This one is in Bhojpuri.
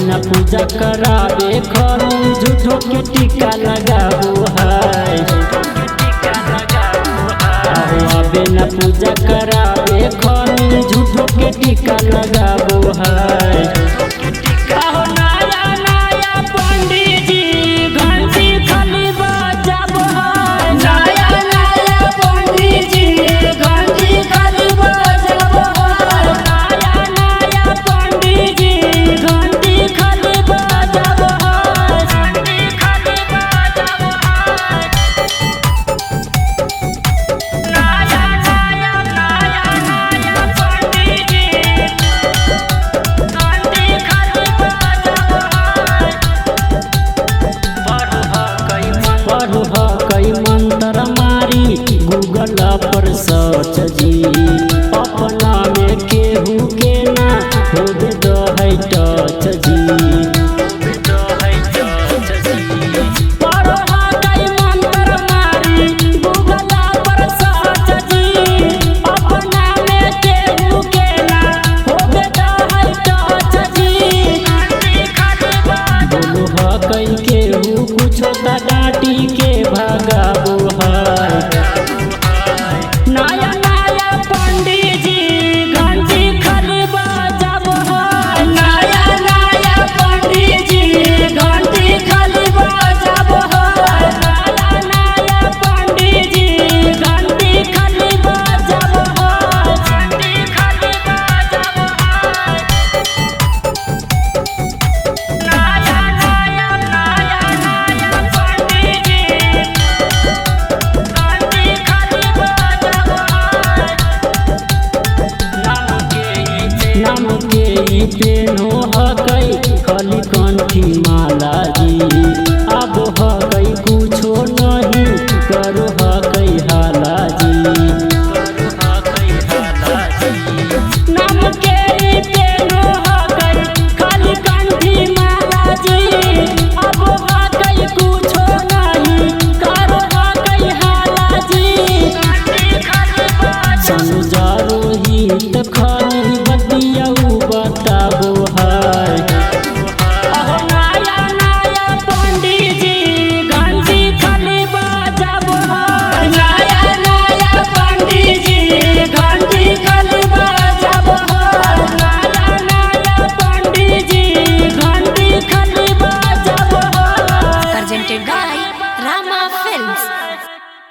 न पूजा करावे खरू झूठो के टीका लगाबो है। अबे न पूजा करावे खरू झूठो के टीका लगाबो है। कई मंत्र मारी गूगल पर सर्च जी अपना में केहू के ना होबे दो है टच जी। केहू कुछो डांटी के भगाबो है। नया नया पंडित जी घंटी खाली बजाबो है। नया नया पंडित जी घंटी खाली बजाबो है। नया नया पंडित जी घंटी खाली बजाबो है। घंटी खाली बजाबो है। नाम के पेनो हकई खाली कंठी माला जी अब हकई कुछो नहीं करो हकई हाला जी। नाम के पेनो हकई खाली कंठी माला जी अब हकई कुछो नहीं करो हकई हाला जी। समझारो ही त खाली बताबो है। नया नया पंडित जी घंटी खाली बजाबो है। नया नया पंडित जी घंटी खाली बजाबो है। नया नया पंडित जी घंटी खाली बजाबो है। Presented by Rama Films।